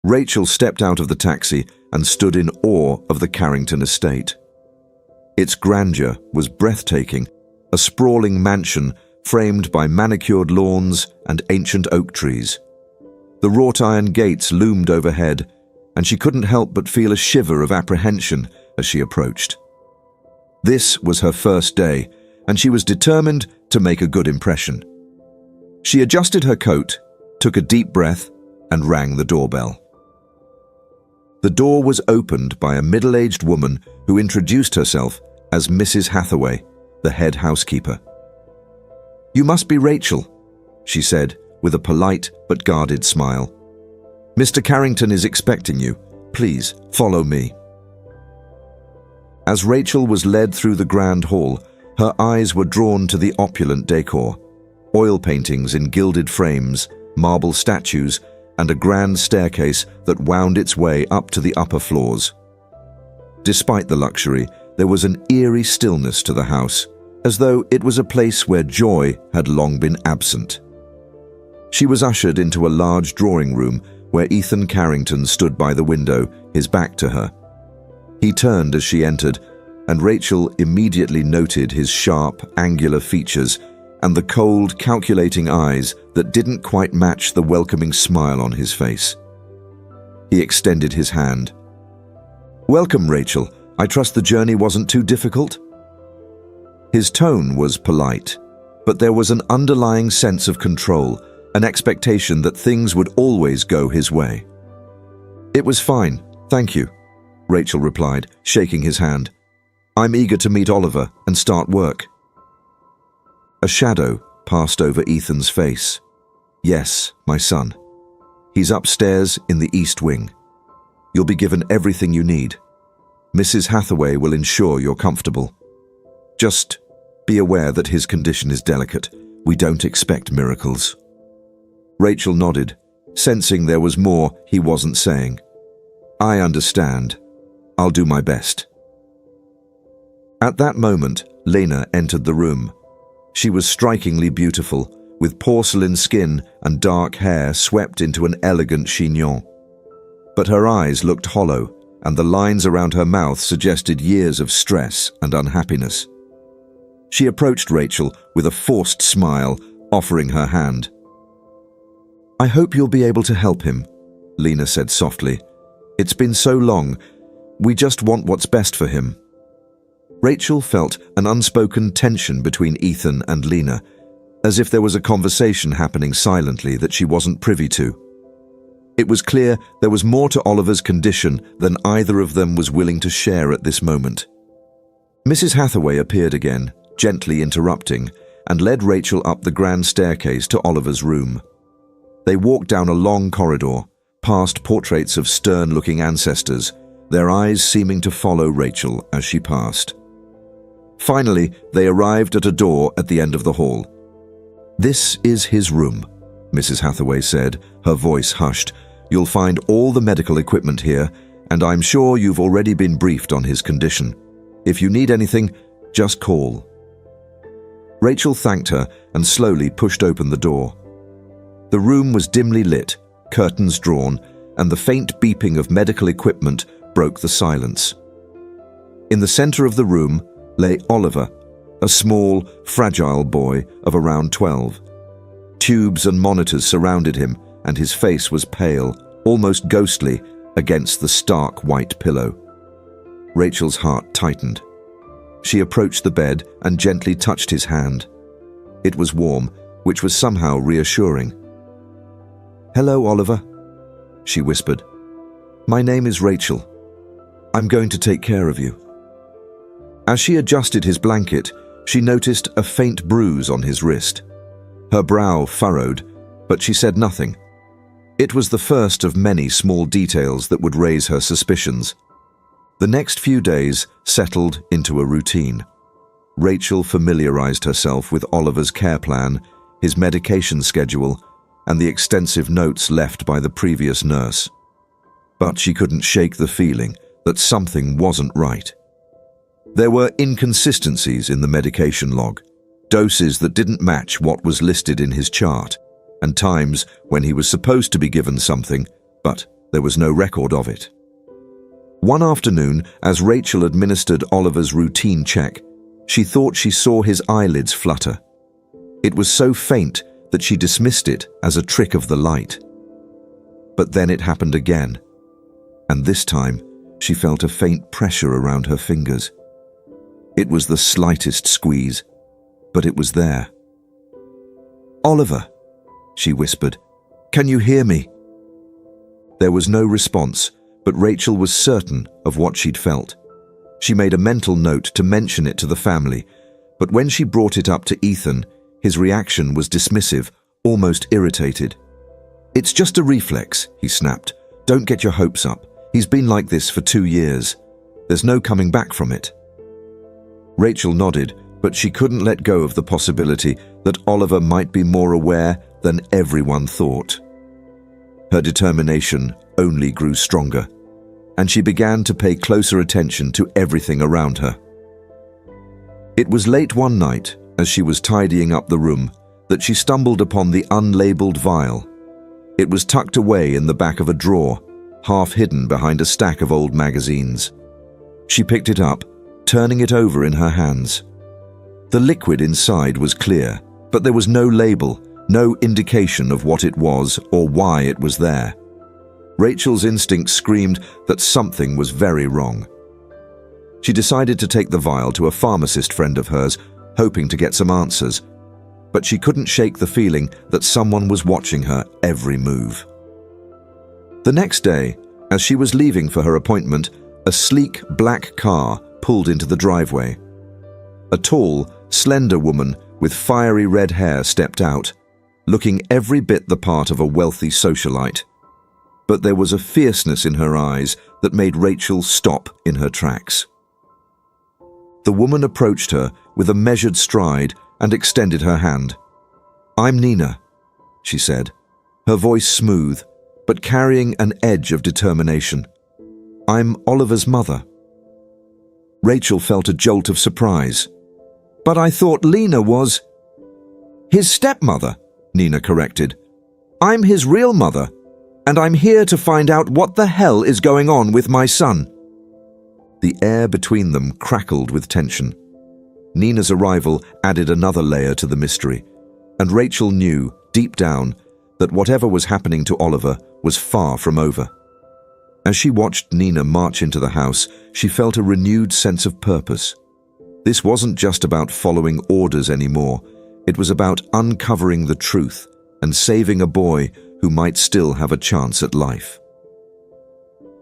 Rachel stepped out of the taxi and stood in awe of the Carrington estate. Its grandeur was breathtaking, a sprawling mansion framed by manicured lawns and ancient oak trees. The wrought-iron gates loomed overhead, and she couldn't help but feel a shiver of apprehension as she approached. This was her first day, and she was determined to make a good impression. She adjusted her coat, took a deep breath, and rang the doorbell. The door was opened by a middle-aged woman who introduced herself as Mrs. Hathaway, the head housekeeper. "You must be Rachel," she said with a polite but guarded smile. "Mr. Carrington is expecting you. Please follow me." As Rachel was led through the grand hall, her eyes were drawn to the opulent decor: oil paintings in gilded frames, marble statues, and a grand staircase that wound its way up to the upper floors. Despite the luxury, there was an eerie stillness to the house, as though it was a place where joy had long been absent. She was ushered into a large drawing room where Ethan Carrington stood by the window, his back to her. He turned as she entered, and Rachel immediately noted his sharp, angular features and the cold, calculating eyes that didn't quite match the welcoming smile on his face. He extended his hand. "Welcome, Rachel. I trust the journey wasn't too difficult?" His tone was polite, but there was an underlying sense of control, an expectation that things would always go his way. "It was fine, thank you," Rachel replied, shaking his hand. "I'm eager to meet Oliver and start work." A shadow passed over Ethan's face. "Yes, my son. He's upstairs in the East Wing. You'll be given everything you need. Mrs. Hathaway will ensure you're comfortable. Just be aware that his condition is delicate. We don't expect miracles." Rachel nodded, sensing there was more he wasn't saying. "I understand. I'll do my best." At that moment, Lena entered the room. She was strikingly beautiful, with porcelain skin and dark hair swept into an elegant chignon. But her eyes looked hollow, and the lines around her mouth suggested years of stress and unhappiness. She approached Rachel with a forced smile, offering her hand. "I hope you'll be able to help him," Lena said softly. "It's been so long. We just want what's best for him." Rachel felt an unspoken tension between Ethan and Lena, as if there was a conversation happening silently that she wasn't privy to. It was clear there was more to Oliver's condition than either of them was willing to share at this moment. Mrs. Hathaway appeared again, gently interrupting, and led Rachel up the grand staircase to Oliver's room. They walked down a long corridor, past portraits of stern-looking ancestors, their eyes seeming to follow Rachel as she passed. Finally, they arrived at a door at the end of the hall. "This is his room," Mrs. Hathaway said, her voice hushed. "You'll find all the medical equipment here, and I'm sure you've already been briefed on his condition. If you need anything, just call." Rachel thanked her and slowly pushed open the door. The room was dimly lit, curtains drawn, and the faint beeping of medical equipment broke the silence. In the center of the room lay Oliver, a small, fragile boy of around 12. Tubes and monitors surrounded him, and his face was pale, almost ghostly, against the stark white pillow. Rachel's heart tightened. She approached the bed and gently touched his hand. It was warm, which was somehow reassuring. "Hello, Oliver," she whispered. "My name is Rachel. I'm going to take care of you." As she adjusted his blanket, she noticed a faint bruise on his wrist. Her brow furrowed, but she said nothing. It was the first of many small details that would raise her suspicions. The next few days settled into a routine. Rachel familiarized herself with Oliver's care plan, his medication schedule, and the extensive notes left by the previous nurse. But she couldn't shake the feeling that something wasn't right. There were inconsistencies in the medication log, doses that didn't match what was listed in his chart, and times when he was supposed to be given something, but There was no record of it. One afternoon, as Rachel administered Oliver's routine check, she thought she saw his eyelids flutter. It was so faint that she dismissed it as a trick of the light. But then it happened again, and this time she felt a faint pressure around her fingers. It was the slightest squeeze, but it was there. "Oliver," she whispered, "can you hear me?" There was no response, but Rachel was certain of what she'd felt. She made a mental note to mention it to the family, but when she brought it up to Ethan, his reaction was dismissive, almost irritated. "It's just a reflex," he snapped. "Don't get your hopes up. He's been like this for 2 years. There's no coming back from it." Rachel nodded, but she couldn't let go of the possibility that Oliver might be more aware than everyone thought. Her determination only grew stronger, and she began to pay closer attention to everything around her. It was late one night, as she was tidying up the room, that she stumbled upon the unlabeled vial. It was tucked away in the back of a drawer, half hidden behind a stack of old magazines. She picked it up, turning it over in her hands. The liquid inside was clear, but there was no label, no indication of what it was or why it was there. Rachel's instinct screamed that something was very wrong. She decided to take the vial to a pharmacist friend of hers, hoping to get some answers, but she couldn't shake the feeling that someone was watching her every move. The next day, as she was leaving for her appointment, a sleek black car pulled into the driveway. A tall, slender woman with fiery red hair stepped out, looking every bit the part of a wealthy socialite. But there was a fierceness in her eyes that made Rachel stop in her tracks. The woman approached her with a measured stride and extended her hand. "I'm Nina," she said, her voice smooth, but carrying an edge of determination. "I'm Oliver's mother." Rachel felt a jolt of surprise. "But I thought Lena was—" "His stepmother," Nina corrected. "I'm his real mother, and I'm here to find out what the hell is going on with my son." The air between them crackled with tension. Nina's arrival added another layer to the mystery, and Rachel knew, deep down, that whatever was happening to Oliver was far from over. As she watched Nina march into the house, she felt a renewed sense of purpose. This wasn't just about following orders anymore. It was about uncovering the truth and saving a boy who might still have a chance at life.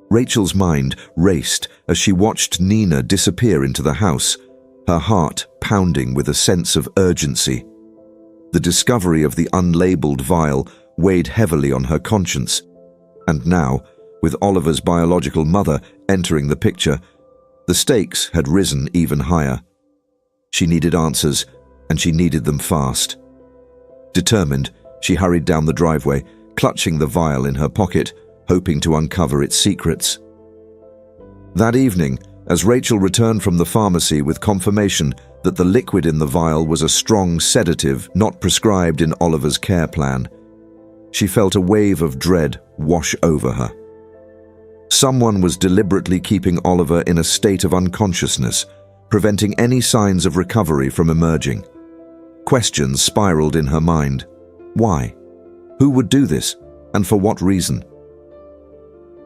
Rachel's mind raced as she watched Nina disappear into the house, her heart pounding with a sense of urgency. The discovery of the unlabeled vial weighed heavily on her conscience, and now, with Oliver's biological mother entering the picture, the stakes had risen even higher. She needed answers, and she needed them fast. Determined, she hurried down the driveway, clutching the vial in her pocket, hoping to uncover its secrets. That evening, as Rachel returned from the pharmacy with confirmation that the liquid in the vial was a strong sedative not prescribed in Oliver's care plan, she felt a wave of dread wash over her. Someone was deliberately keeping Oliver in a state of unconsciousness, preventing any signs of recovery from emerging. Questions spiraled in her mind. Why? Who would do this, and for what reason?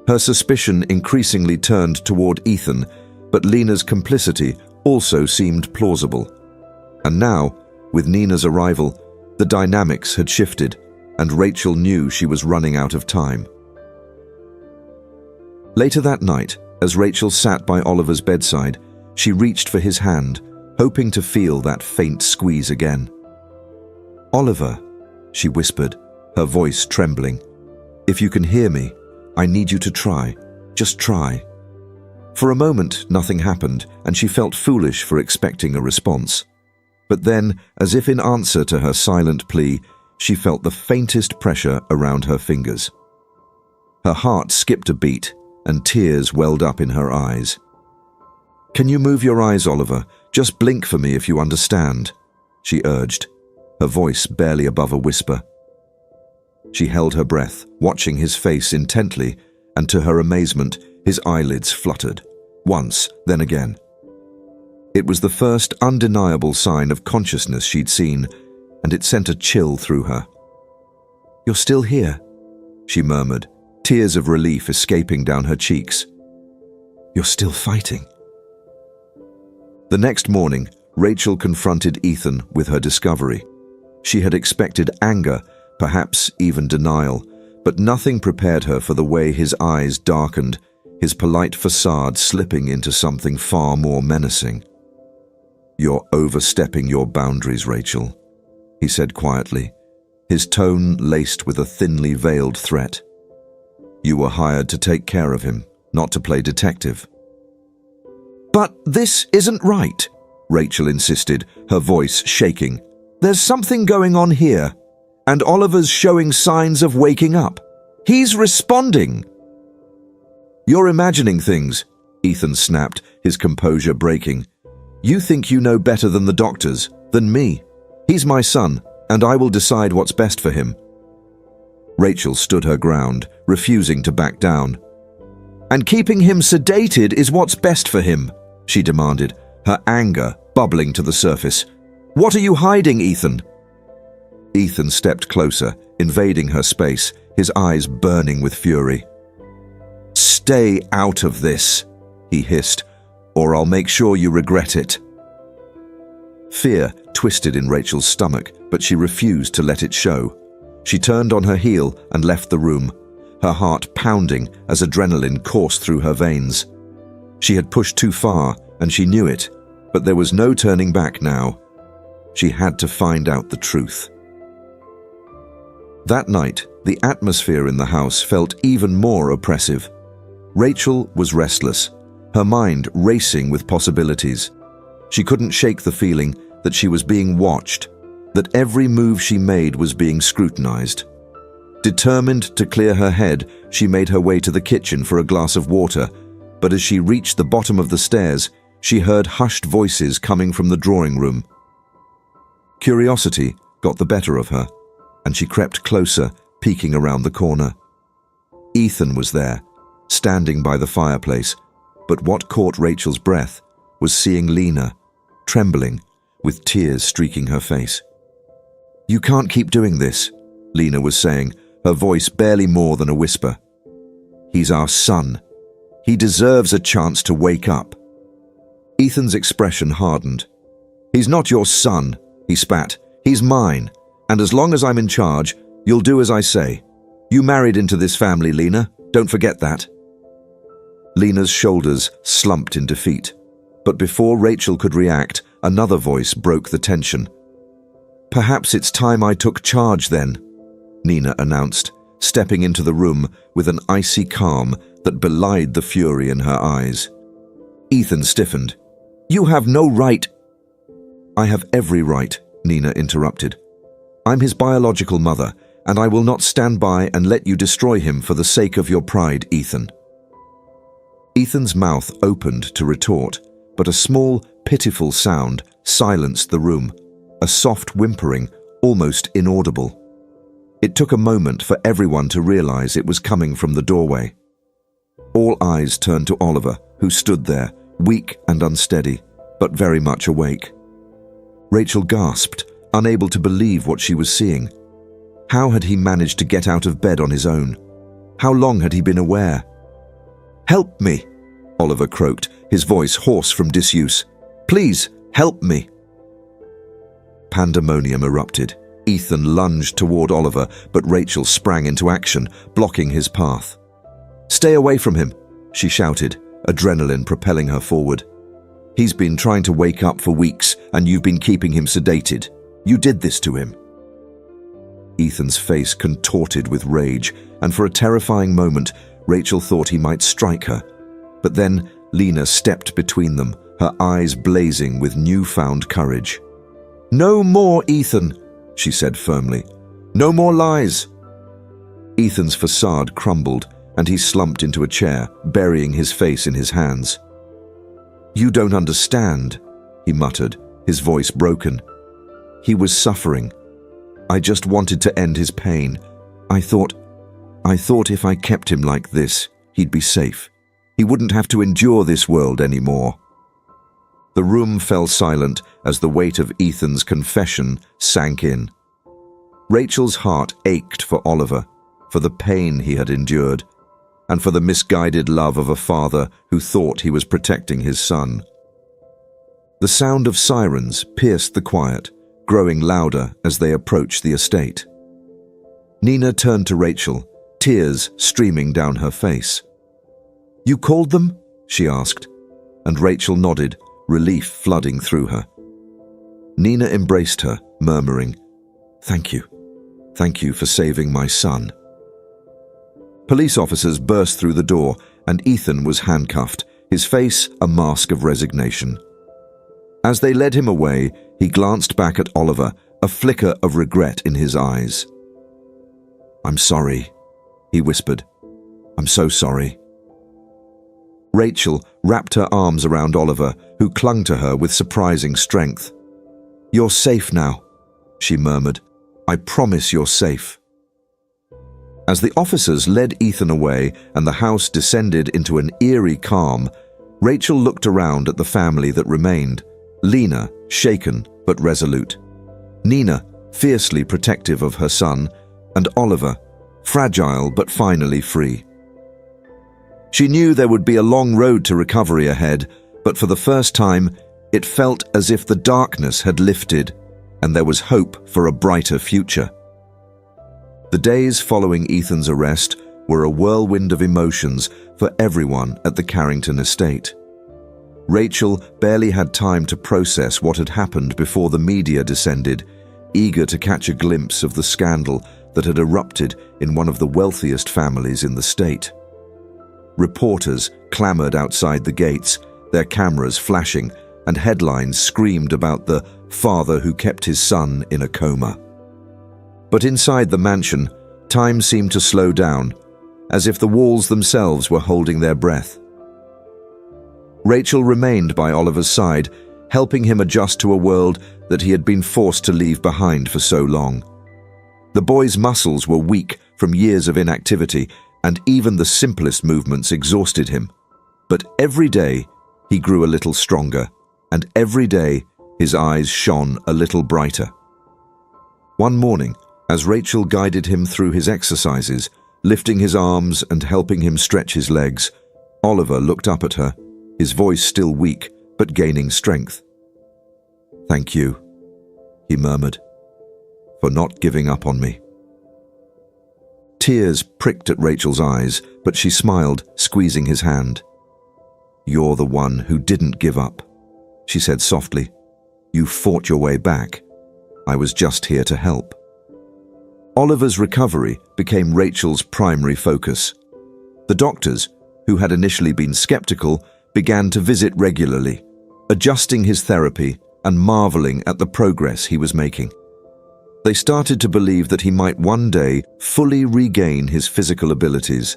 Her suspicion increasingly turned toward Ethan, but Lena's complicity also seemed plausible. And now, with Nina's arrival, the dynamics had shifted, and Rachel knew she was running out of time. Later that night, as Rachel sat by Oliver's bedside, she reached for his hand, hoping to feel that faint squeeze again. "Oliver," she whispered, her voice trembling, "if you can hear me, I need you to try. Just try." For a moment, nothing happened, and she felt foolish for expecting a response. But then, as if in answer to her silent plea, she felt the faintest pressure around her fingers. Her heart skipped a beat, and tears welled up in her eyes. "Can you move your eyes, Oliver? Just blink for me if you understand," she urged, her voice barely above a whisper. She held her breath, watching his face intently, and to her amazement, his eyelids fluttered. Once, then again. It was the first undeniable sign of consciousness she'd seen, and it sent a chill through her. "You're still here," she murmured, tears of relief escaping down her cheeks. "You're still fighting." The next morning, Rachel confronted Ethan with her discovery. She had expected anger, perhaps even denial, but nothing prepared her for the way his eyes darkened, his polite facade slipping into something far more menacing. "You're overstepping your boundaries, Rachel," he said quietly, his tone laced with a thinly veiled threat. "You were hired to take care of him, not to play detective." "But this isn't right," Rachel insisted, her voice shaking. "There's something going on here, and Oliver's showing signs of waking up. He's responding." "You're imagining things," Ethan snapped, his composure breaking. "You think you know better than the doctors, than me. He's my son, and I will decide what's best for him." Rachel stood her ground, refusing to back down. "And keeping him sedated is what's best for him," she demanded, her anger bubbling to the surface. "What are you hiding, Ethan?" Ethan stepped closer, invading her space, his eyes burning with fury. "Stay out of this," he hissed, "or I'll make sure you regret it." Fear twisted in Rachel's stomach, but she refused to let it show. She turned on her heel and left the room, her heart pounding as adrenaline coursed through her veins. She had pushed too far, and she knew it, but there was no turning back now. She had to find out the truth. That night, the atmosphere in the house felt even more oppressive. Rachel was restless, her mind racing with possibilities. She couldn't shake the feeling that she was being watched, that every move she made was being scrutinized. Determined to clear her head, she made her way to the kitchen for a glass of water, but as she reached the bottom of the stairs, she heard hushed voices coming from the drawing room. Curiosity got the better of her, and she crept closer, peeking around the corner. Ethan was there, standing by the fireplace, but what caught Rachel's breath was seeing Lena, trembling, with tears streaking her face. "You can't keep doing this," Lena was saying, her voice barely more than a whisper. "He's our son. He deserves a chance to wake up." Ethan's expression hardened. "He's not your son," he spat. "He's mine, and as long as I'm in charge, you'll do as I say. You married into this family, Lena. Don't forget that." Lena's shoulders slumped in defeat, but before Rachel could react, another voice broke the tension. "Perhaps it's time I took charge then," Nina announced, stepping into the room with an icy calm that belied the fury in her eyes. Ethan stiffened. "You have no right—" "I have every right," Nina interrupted. "I'm his biological mother, and I will not stand by and let you destroy him for the sake of your pride, Ethan." Ethan's mouth opened to retort, but a small, pitiful sound silenced the room, a soft whimpering, almost inaudible. It took a moment for everyone to realize it was coming from the doorway. All eyes turned to Oliver, who stood there, weak and unsteady, but very much awake. Rachel gasped, unable to believe what she was seeing. How had he managed to get out of bed on his own? How long had he been aware? "Help me," Oliver croaked, his voice hoarse from disuse. "Please, help me." Pandemonium erupted. Ethan lunged toward Oliver, but Rachel sprang into action, blocking his path. "Stay away from him," she shouted, adrenaline propelling her forward. "He's been trying to wake up for weeks, and you've been keeping him sedated. You did this to him." Ethan's face contorted with rage, and for a terrifying moment, Rachel thought he might strike her. But then Lena stepped between them, her eyes blazing with newfound courage. "No more, Ethan," she said firmly. "No more lies." Ethan's facade crumbled, and he slumped into a chair, burying his face in his hands. "You don't understand," he muttered, his voice broken. "He was suffering. I just wanted to end his pain. I thought if I kept him like this, he'd be safe. He wouldn't have to endure this world anymore. The room fell silent as the weight of Ethan's confession sank in. Rachel's heart ached for Oliver, for the pain he had endured, and for the misguided love of a father who thought he was protecting his son. The sound of sirens pierced the quiet, growing louder as they approached the estate. Nina turned to Rachel, tears streaming down her face. "You called them?" she asked, and Rachel nodded, relief flooding through her. Nina embraced her, murmuring, "Thank you. Thank you for saving my son." Police officers burst through the door, and Ethan was handcuffed, his face a mask of resignation. As they led him away, he glanced back at Oliver, a flicker of regret in his eyes. "I'm sorry," he whispered. "I'm so sorry." Rachel wrapped her arms around Oliver, who clung to her with surprising strength. "You're safe now," she murmured. "I promise you're safe." As the officers led Ethan away and the house descended into an eerie calm, Rachel looked around at the family that remained. Lena, shaken but resolute. Nina, fiercely protective of her son, and Oliver, fragile but finally free. She knew there would be a long road to recovery ahead, but for the first time, it felt as if the darkness had lifted and there was hope for a brighter future. The days following Ethan's arrest were a whirlwind of emotions for everyone at the Carrington estate. Rachel barely had time to process what had happened before the media descended, eager to catch a glimpse of the scandal that had erupted in one of the wealthiest families in the state. Reporters clamored outside the gates, their cameras flashing, and headlines screamed about the father who kept his son in a coma. But inside the mansion, time seemed to slow down, as if the walls themselves were holding their breath. Rachel remained by Oliver's side, helping him adjust to a world that he had been forced to leave behind for so long. The boy's muscles were weak from years of inactivity, and even the simplest movements exhausted him. But every day, he grew a little stronger, and every day, his eyes shone a little brighter. One morning, as Rachel guided him through his exercises, lifting his arms and helping him stretch his legs, Oliver looked up at her, his voice still weak, but gaining strength. "Thank you," he murmured, "for not giving up on me." Tears pricked at Rachel's eyes, but she smiled, squeezing his hand. "You're the one who didn't give up," she said softly. "You fought your way back. I was just here to help." Oliver's recovery became Rachel's primary focus. The doctors, who had initially been skeptical, began to visit regularly, adjusting his therapy and marveling at the progress he was making. They started to believe that he might one day fully regain his physical abilities,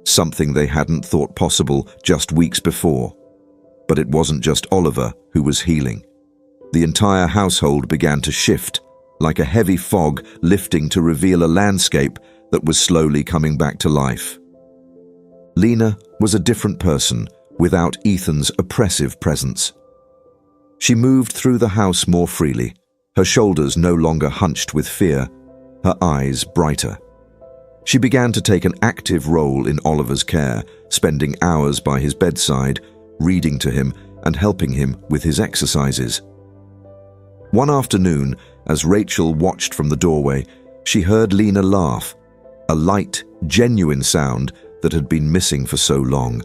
something they hadn't thought possible just weeks before. But it wasn't just Oliver who was healing. The entire household began to shift, like a heavy fog lifting to reveal a landscape that was slowly coming back to life. Lena was a different person without Ethan's oppressive presence. She moved through the house more freely, her shoulders no longer hunched with fear, her eyes brighter. She began to take an active role in Oliver's care, spending hours by his bedside, reading to him and helping him with his exercises. One afternoon, as Rachel watched from the doorway, she heard Lena laugh, a light, genuine sound that had been missing for so long.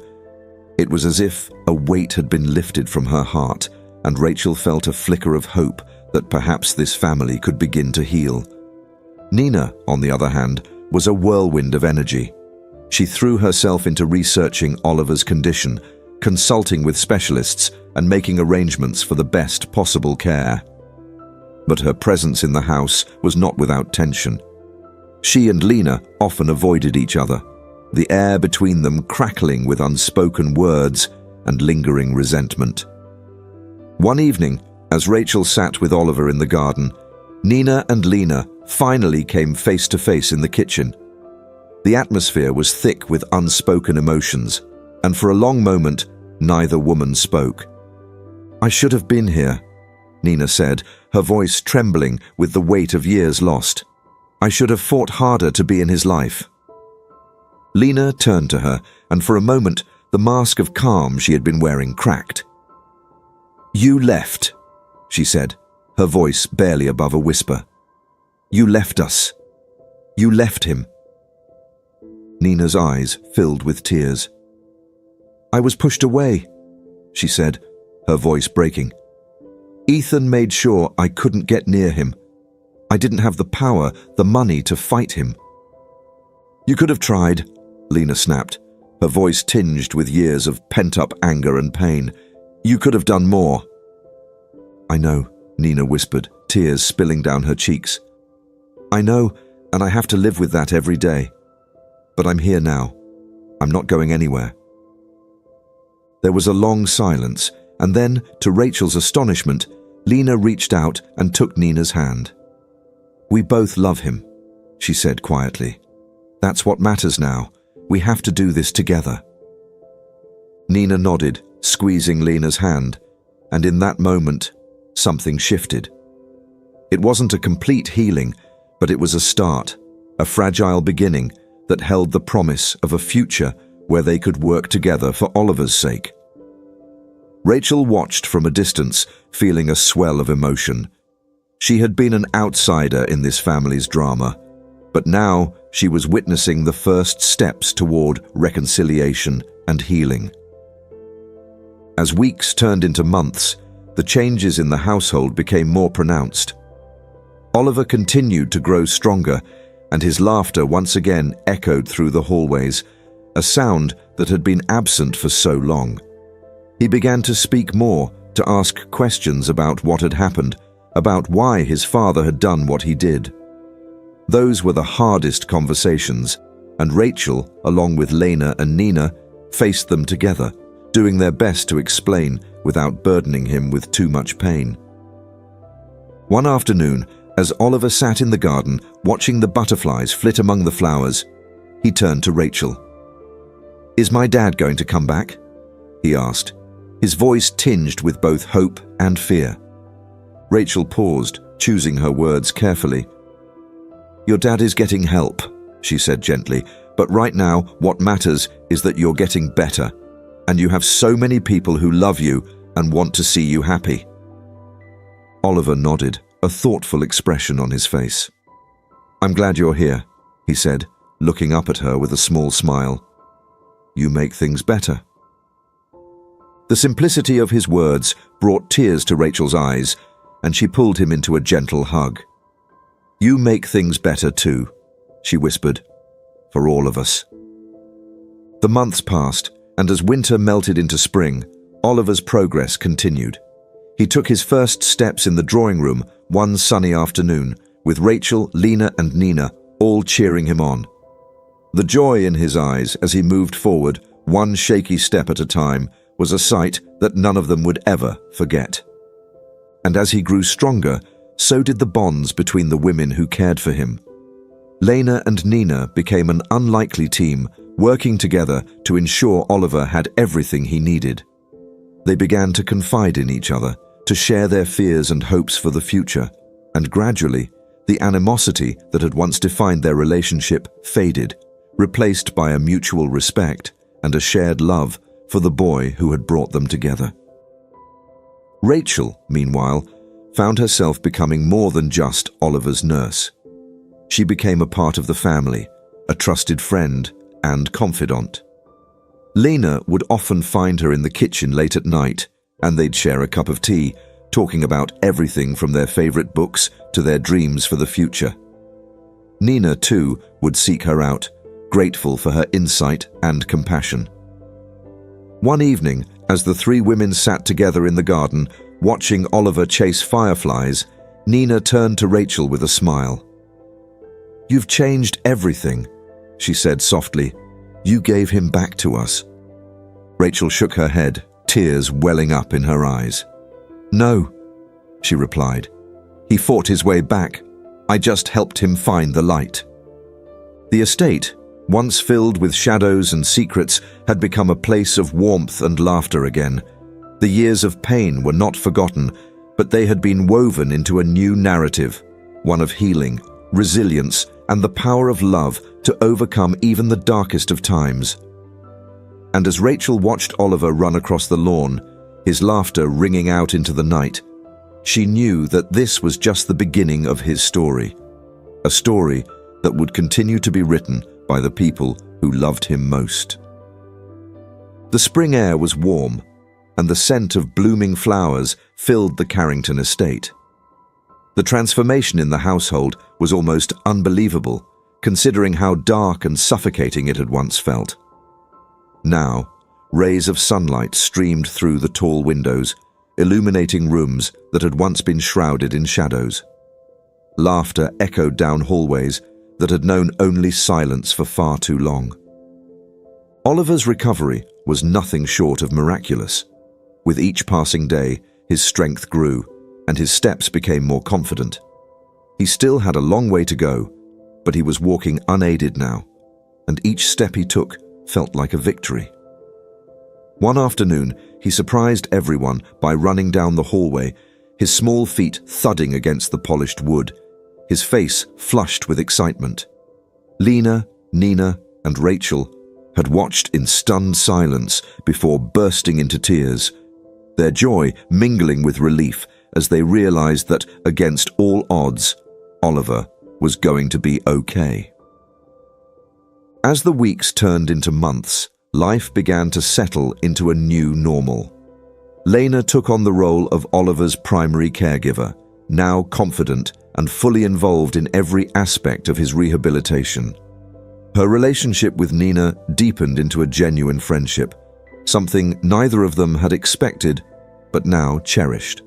It was as if a weight had been lifted from her heart, and Rachel felt a flicker of hope that perhaps this family could begin to heal. Nina, on the other hand, was a whirlwind of energy. She threw herself into researching Oliver's condition, consulting with specialists and making arrangements for the best possible care. But her presence in the house was not without tension. She and Lena often avoided each other, the air between them crackling with unspoken words and lingering resentment. One evening, as Rachel sat with Oliver in the garden, Nina and Lena finally came face to face in the kitchen. The atmosphere was thick with unspoken emotions, and for a long moment, neither woman spoke. "I should have been here," Nina said, her voice trembling with the weight of years lost. "I should have fought harder to be in his life." Lena turned to her, and for a moment, the mask of calm she had been wearing cracked. "You left," she said, her voice barely above a whisper. "You left us. You left him." Nina's eyes filled with tears. "I was pushed away," she said, her voice breaking. "Ethan made sure I couldn't get near him. I didn't have the power, the money to fight him." "You could have tried," Lena snapped, her voice tinged with years of pent-up anger and pain. "You could have done more." "I know," Nina whispered, tears spilling down her cheeks. "I know, and I have to live with that every day. But I'm here now. I'm not going anywhere." There was a long silence, and then, to Rachel's astonishment, Lena reached out and took Nina's hand. "We both love him," she said quietly. "That's what matters now. We have to do this together." Nina nodded, squeezing Lena's hand, and in that moment, something shifted. It wasn't a complete healing, but it was a start, a fragile beginning that held the promise of a future where they could work together for Oliver's sake. Rachel watched from a distance, feeling a swell of emotion. She had been an outsider in this family's drama, but now she was witnessing the first steps toward reconciliation and healing. As weeks turned into months, the changes in the household became more pronounced. Oliver continued to grow stronger, and his laughter once again echoed through the hallways, a sound that had been absent for so long. He began to speak more, to ask questions about what had happened, about why his father had done what he did. Those were the hardest conversations, and Rachel, along with Lena and Nina, faced them together, doing their best to explain without burdening him with too much pain. One afternoon, as Oliver sat in the garden watching the butterflies flit among the flowers, he turned to Rachel. "Is my dad going to come back?" he asked, his voice tinged with both hope and fear. Rachel paused, choosing her words carefully. "Your dad is getting help," she said gently, "but right now what matters is that you're getting better, and you have so many people who love you and want to see you happy." Oliver nodded, a thoughtful expression on his face. "I'm glad you're here," he said, looking up at her with a small smile. "You make things better." The simplicity of his words brought tears to Rachel's eyes, and she pulled him into a gentle hug. "You make things better too," she whispered, "for all of us." The months passed, and as winter melted into spring, Oliver's progress continued. He took his first steps in the drawing room one sunny afternoon, with Rachel, Lena, and Nina all cheering him on. The joy in his eyes as he moved forward, one shaky step at a time, was a sight that none of them would ever forget. And as he grew stronger, so did the bonds between the women who cared for him. Lena and Nina became an unlikely team, working together to ensure Oliver had everything he needed. They began to confide in each other, to share their fears and hopes for the future, and gradually, the animosity that had once defined their relationship faded, replaced by a mutual respect and a shared love for the boy who had brought them together. Rachel, meanwhile, found herself becoming more than just Oliver's nurse. She became a part of the family, a trusted friend and confidant. Lena would often find her in the kitchen late at night, and they'd share a cup of tea, talking about everything from their favorite books to their dreams for the future. Nina, too, would seek her out, grateful for her insight and compassion. One evening, as the three women sat together in the garden, watching Oliver chase fireflies, Nina turned to Rachel with a smile. "You've changed everything," she said softly. "You gave him back to us." Rachel shook her head, tears welling up in her eyes. "No," she replied. "He fought his way back. I just helped him find the light." The estate, once filled with shadows and secrets, had become a place of warmth and laughter again. The years of pain were not forgotten, but they had been woven into a new narrative, one of healing, resilience, and the power of love to overcome even the darkest of times. And as Rachel watched Oliver run across the lawn, his laughter ringing out into the night, she knew that this was just the beginning of his story, a story that would continue to be written by the people who loved him most. The spring air was warm, and the scent of blooming flowers filled the Carrington estate. The transformation in the household was almost unbelievable, considering how dark and suffocating it had once felt. Now, rays of sunlight streamed through the tall windows, illuminating rooms that had once been shrouded in shadows. Laughter echoed down hallways that had known only silence for far too long. Oliver's recovery was nothing short of miraculous. With each passing day, his strength grew, and his steps became more confident. He still had a long way to go, but he was walking unaided now, and each step he took felt like a victory. One afternoon, he surprised everyone by running down the hallway, his small feet thudding against the polished wood, his face flushed with excitement. Lena, Nina, and Rachel had watched in stunned silence before bursting into tears, their joy mingling with relief as they realized that, against all odds, Oliver was going to be okay. As the weeks turned into months, life began to settle into a new normal. Lena took on the role of Oliver's primary caregiver, now confident and fully involved in every aspect of his rehabilitation. Her relationship with Nina deepened into a genuine friendship, something neither of them had expected, but now cherished.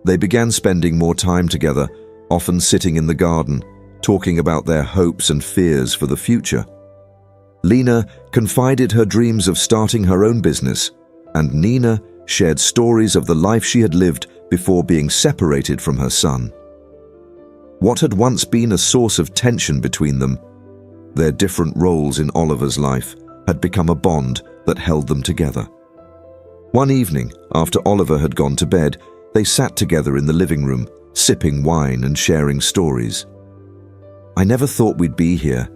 They began spending more time together, often sitting in the garden, talking about their hopes and fears for the future. Lena confided her dreams of starting her own business, and Nina shared stories of the life she had lived before being separated from her son. What had once been a source of tension between them, their different roles in Oliver's life, had become a bond that held them together. One evening, after Oliver had gone to bed, they sat together in the living room, sipping wine and sharing stories. "I never thought we'd be here,"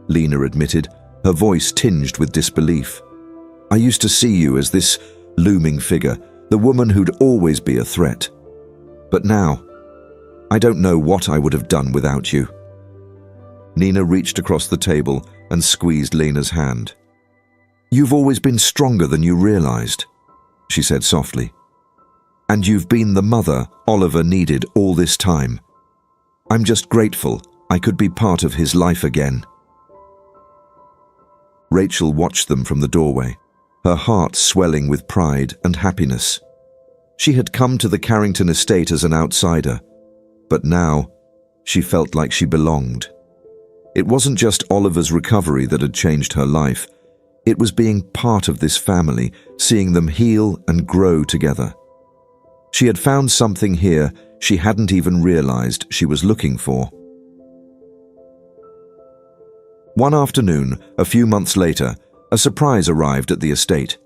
Lena admitted, her voice tinged with disbelief. "I used to see you as this looming figure, the woman who'd always be a threat. But now, I don't know what I would have done without you." Nina reached across the table and squeezed Lena's hand. "You've always been stronger than you realized," she said softly. "And you've been the mother Oliver needed all this time. I'm just grateful I could be part of his life again." Rachel watched them from the doorway, her heart swelling with pride and happiness. She had come to the Carrington estate as an outsider, but now she felt like she belonged. It wasn't just Oliver's recovery that had changed her life. It was being part of this family, seeing them heal and grow together. She had found something here she hadn't even realized she was looking for. One afternoon, a few months later, a surprise arrived at the estate.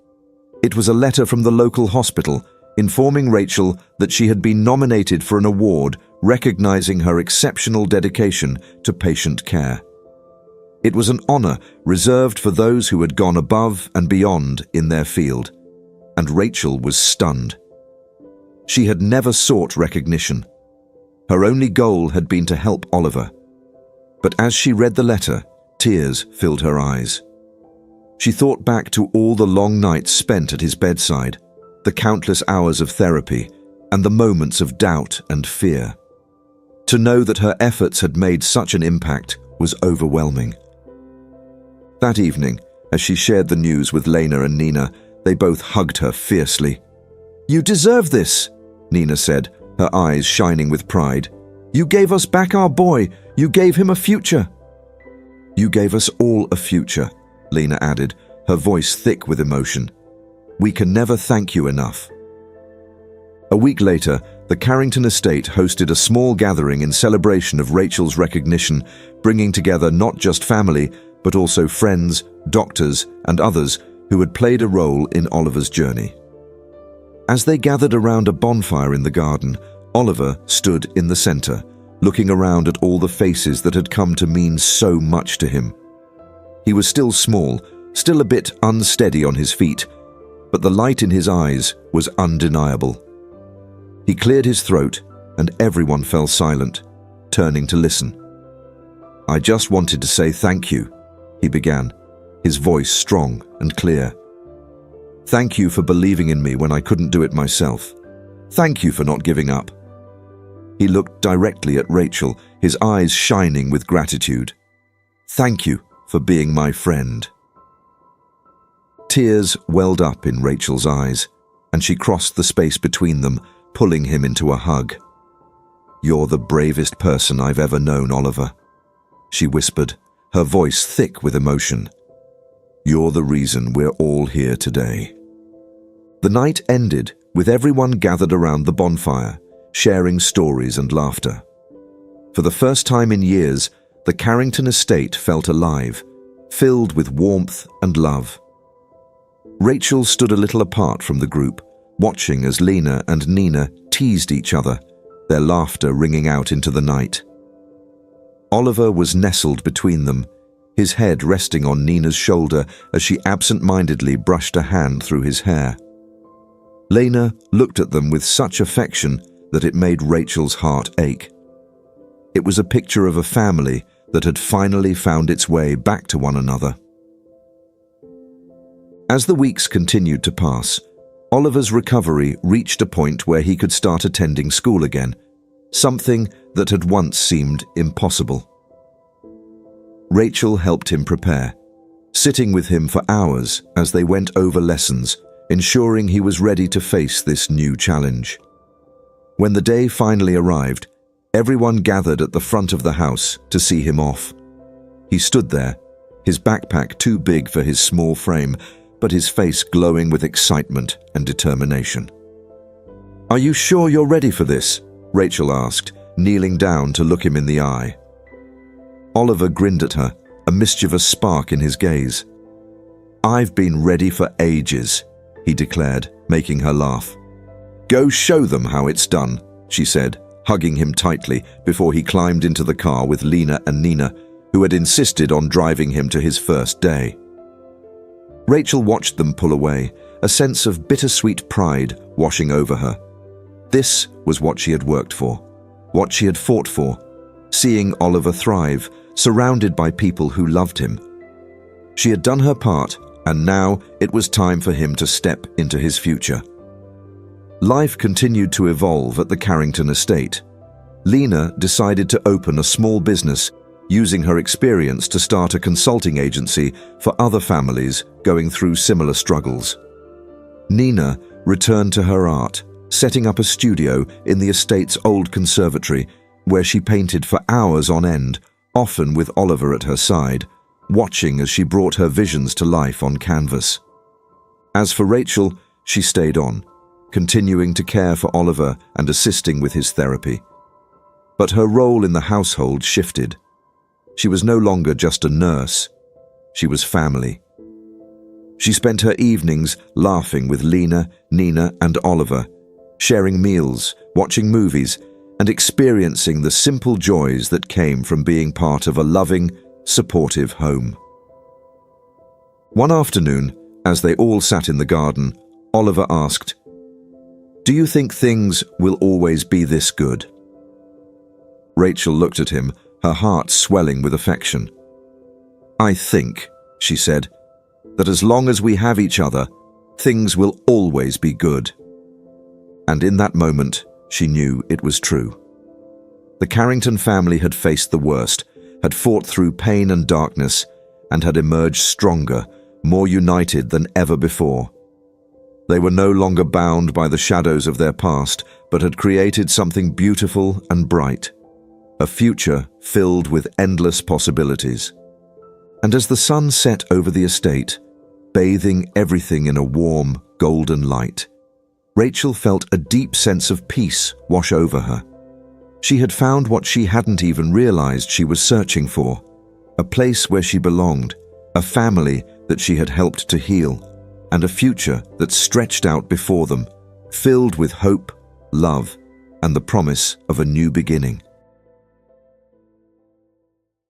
It was a letter from the local hospital informing Rachel that she had been nominated for an award recognizing her exceptional dedication to patient care. It was an honor reserved for those who had gone above and beyond in their field, and Rachel was stunned. She had never sought recognition. Her only goal had been to help Oliver. But as she read the letter, tears filled her eyes. She thought back to all the long nights spent at his bedside, the countless hours of therapy, and the moments of doubt and fear. To know that her efforts had made such an impact was overwhelming. That evening, as she shared the news with Lena and Nina, they both hugged her fiercely. "You deserve this," Nina said, her eyes shining with pride. "You gave us back our boy. You gave him a future." "You gave us all a future," Lena added, her voice thick with emotion. "We can never thank you enough." A week later, the Carrington estate hosted a small gathering in celebration of Rachel's recognition, bringing together not just family, but also friends, doctors, and others who had played a role in Oliver's journey. As they gathered around a bonfire in the garden, Oliver stood in the center, looking around at all the faces that had come to mean so much to him. He was still small, still a bit unsteady on his feet, but the light in his eyes was undeniable. He cleared his throat, and everyone fell silent, turning to listen. "I just wanted to say thank you," he began, his voice strong and clear. "Thank you for believing in me when I couldn't do it myself. Thank you for not giving up." He looked directly at Rachel, his eyes shining with gratitude. "Thank you for being my friend." Tears welled up in Rachel's eyes, and she crossed the space between them, pulling him into a hug. "You're the bravest person I've ever known, Oliver," she whispered, her voice thick with emotion. "You're the reason we're all here today." The night ended with everyone gathered around the bonfire, sharing stories and laughter. For the first time in years, the Carrington estate felt alive, filled with warmth and love. Rachel stood a little apart from the group, watching as Lena and Nina teased each other, their laughter ringing out into the night. Oliver was nestled between them, his head resting on Nina's shoulder as she absent-mindedly brushed a hand through his hair. Lena looked at them with such affection that it made Rachel's heart ache. It was a picture of a family that had finally found its way back to one another. As the weeks continued to pass, Oliver's recovery reached a point where he could start attending school again, something that had once seemed impossible. Rachel helped him prepare, sitting with him for hours as they went over lessons, ensuring he was ready to face this new challenge. When the day finally arrived, everyone gathered at the front of the house to see him off. He stood there, his backpack too big for his small frame, but his face glowing with excitement and determination. "Are you sure you're ready for this?" Rachel asked, kneeling down to look him in the eye. Oliver grinned at her, a mischievous spark in his gaze. "I've been ready for ages," he declared, making her laugh. "Go show them how it's done," she said, hugging him tightly before he climbed into the car with Lena and Nina, who had insisted on driving him to his first day. Rachel watched them pull away, a sense of bittersweet pride washing over her. This was what she had worked for, what she had fought for, seeing Oliver thrive, surrounded by people who loved him. She had done her part, and now it was time for him to step into his future. Life continued to evolve at the Carrington estate. Lena decided to open a small business, using her experience to start a consulting agency for other families going through similar struggles. Nina returned to her art, setting up a studio in the estate's old conservatory, where she painted for hours on end, often with Oliver at her side, watching as she brought her visions to life on canvas. As for Rachel, she stayed on, continuing to care for Oliver and assisting with his therapy. But her role in the household shifted. She was no longer just a nurse. She was family. She spent her evenings laughing with Lena, Nina, and Oliver, sharing meals, watching movies, and experiencing the simple joys that came from being part of a loving, supportive home. One afternoon, as they all sat in the garden, Oliver asked, "Do you think things will always be this good?" Rachel looked at him, her heart swelling with affection. "I think," she said, "that as long as we have each other, things will always be good." And in that moment, she knew it was true. The Carrington family had faced the worst, had fought through pain and darkness, and had emerged stronger, more united than ever before. They were no longer bound by the shadows of their past, but had created something beautiful and bright, a future filled with endless possibilities. And as the sun set over the estate, bathing everything in a warm, golden light, Rachel felt a deep sense of peace wash over her. She had found what she hadn't even realized she was searching for, a place where she belonged, a family that she had helped to heal, and a future that stretched out before them, filled with hope, love, and the promise of a new beginning.